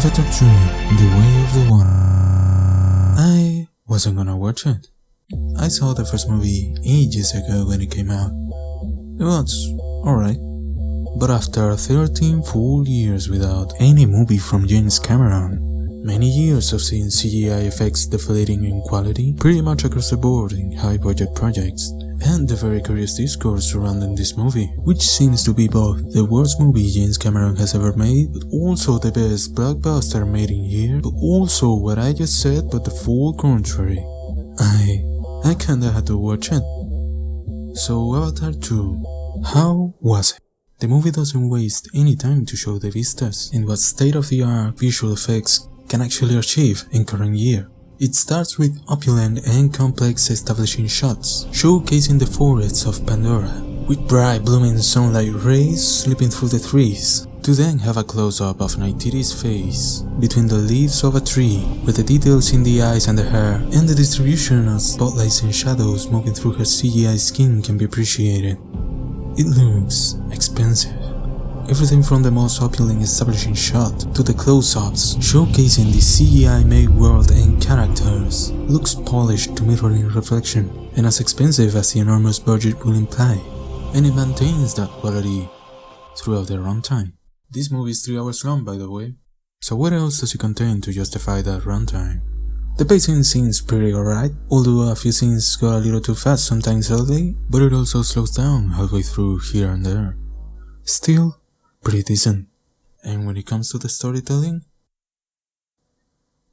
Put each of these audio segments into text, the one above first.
Avatar 2: The Way of the Water. I wasn't gonna watch it. I saw the first movie ages ago when it came out. It was alright. But after 13 full years without any movie from James Cameron, many years of seeing CGI effects deflating in quality pretty much across the board in high-budget projects, and the very curious discourse surrounding this movie, which seems to be both the worst movie James Cameron has ever made, but also the best blockbuster made in years, but also what I just said but the full contrary. I kinda had to watch it. So Avatar 2, how was it? The movie doesn't waste any time to show the vistas in what state-of-the-art visual effects can actually achieve in current year. It starts with opulent and complex establishing shots, showcasing the forests of Pandora, with bright blooming sunlight rays slipping through the trees, to then have a close-up of Neytiri's face between the leaves of a tree, with the details in the eyes and the hair, and the distribution of spotlights and shadows moving through her CGI skin can be appreciated. It looks expensive. Everything from the most opulent establishing shot to the close-ups showcasing the CGI-made world and characters looks polished to mirroring reflection and as expensive as the enormous budget will imply, and it maintains that quality throughout the runtime. This movie is 3 hours long, by the way, so what else does it contain to justify that runtime? The pacing seems pretty alright, although a few scenes go a little too fast sometimes early, but it also slows down halfway through here and there. Still, pretty decent. And when it comes to the storytelling,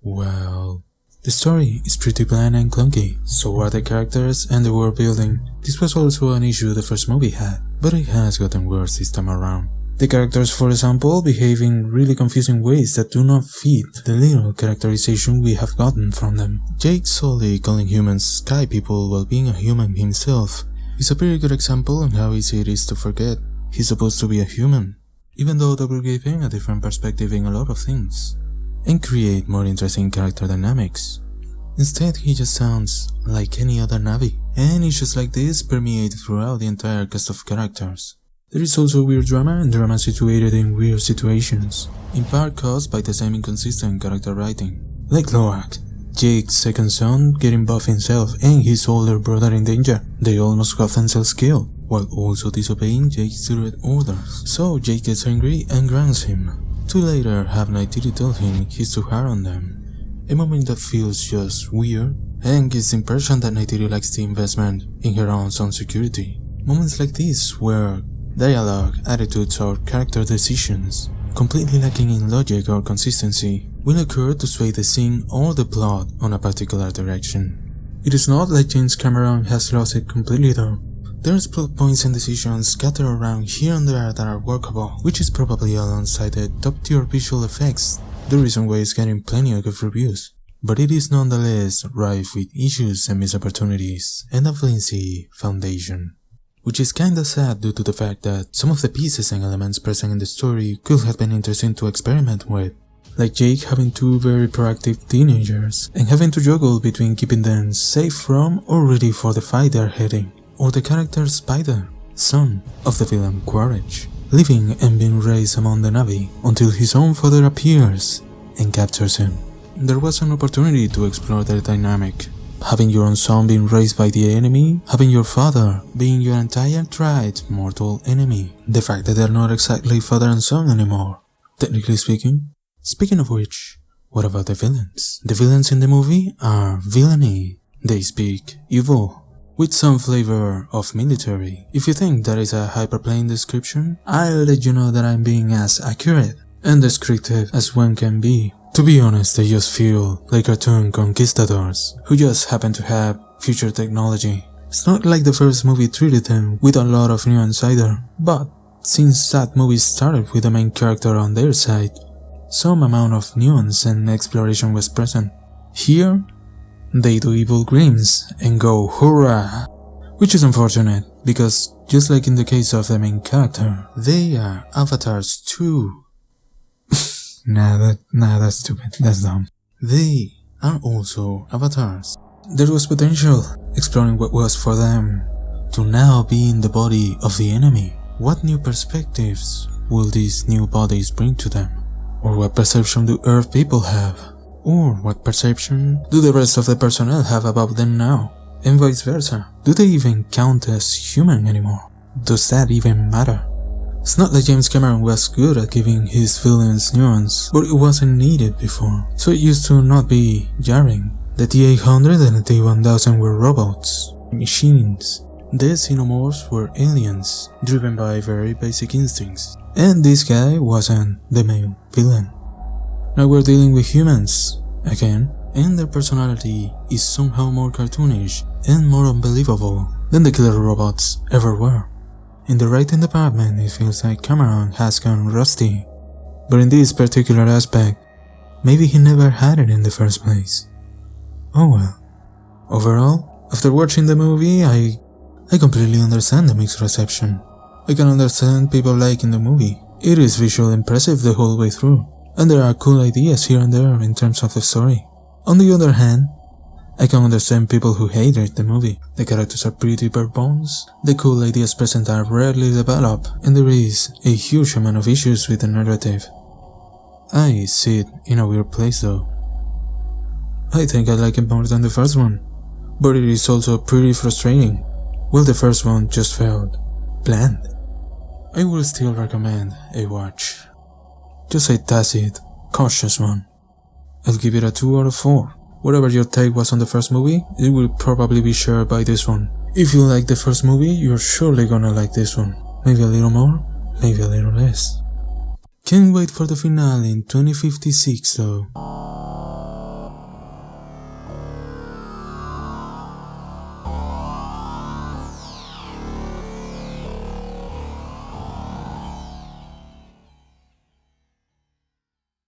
well, the story is pretty bland and clunky, so are the characters and the world building. This was also an issue the first movie had, but it has gotten worse this time around. The characters, for example, behave in really confusing ways that do not fit the little characterization we have gotten from them. Jake Sully calling humans sky people while being a human himself is a pretty good example on how easy it is to forget he's supposed to be a human, even though that will give him a different perspective in a lot of things, and create more interesting character dynamics. Instead, he just sounds like any other Navi, and issues like this permeate throughout the entire cast of characters. There is also weird drama and drama situated in weird situations, in part caused by the same inconsistent character writing. Like Loak, Jake's second son getting buff himself and his older brother in danger. They almost got themselves killed, while also disobeying Jake's direct orders. So Jake gets angry and grounds him, to later have Neytiri tell him he's too hard on them. A moment that feels just weird, and gives the impression that Neytiri likes the investment in her own son's security. Moments like this, where dialogue, attitudes, or character decisions, completely lacking in logic or consistency, will occur to sway the scene or the plot on a particular direction. It is not like James Cameron has lost it completely though. There's plot points and decisions scattered around here and there that are workable, which is probably alongside the top-tier visual effects, the reason why it's getting plenty of good reviews. But it is nonetheless rife with issues and missed opportunities, and a flimsy foundation. Which is kinda sad due to the fact that some of the pieces and elements present in the story could have been interesting to experiment with, like Jake having 2 very proactive teenagers and having to juggle between keeping them safe from or ready for the fight they're heading, or the character Spider, son of the villain Quaritch, living and being raised among the Navi until his own father appears and captures him. There was an opportunity to explore their dynamic, having your own son being raised by the enemy, having your father being your entire tribe's mortal enemy. The fact that they're not exactly father and son anymore, technically speaking. Speaking of which, what about the villains? The villains in the movie are villainy. They speak evil, with some flavor of military. If you think that is a hyperplane description, I'll let you know that I'm being as accurate and descriptive as one can be. To be honest, they just feel like cartoon conquistadors who just happen to have future technology. It's not like the first movie treated them with a lot of nuance either, but since that movie started with the main character on their side, some amount of nuance and exploration was present. Here, they do evil grins and go hurrah, which is unfortunate because just like in the case of the main character, they are avatars too. Nah, that's stupid, that's dumb. They are also avatars. There was potential, exploring what was for them to now be in the body of the enemy. What new perspectives will these new bodies bring to them? Or what perception do Earth people have? Or what perception do the rest of the personnel have about them now? And vice versa. Do they even count as human anymore? Does that even matter? It's not that James Cameron was good at giving his villains nuance, but it wasn't needed before, so it used to not be jarring. The T-800 and the T-1000 were robots, machines. The xenomorphs were aliens, driven by very basic instincts. And this guy wasn't the main villain. Now we're dealing with humans, again, and their personality is somehow more cartoonish and more unbelievable than the killer robots ever were. In the writing department, it feels like Cameron has gone rusty, but in this particular aspect, maybe he never had it in the first place. Oh well. Overall, after watching the movie, I completely understand the mixed reception. I can understand people liking the movie. It is visually impressive the whole way through, and there are cool ideas here and there in terms of the story. On the other hand, I can understand people who hated the movie. The characters are pretty bare bones, the cool ideas present are rarely developed, and there is a huge amount of issues with the narrative. I see it in a weird place though. I think I like it more than the first one, but it is also pretty frustrating. Well, the first one just felt bland. I will still recommend a watch. Just a tacit, cautious one. I'll give it a 2 out of 4. Whatever your take was on the first movie, it will probably be shared by this one. If you like the first movie, you're surely gonna like this one. Maybe a little more, maybe a little less. Can't wait for the finale in 2056 though.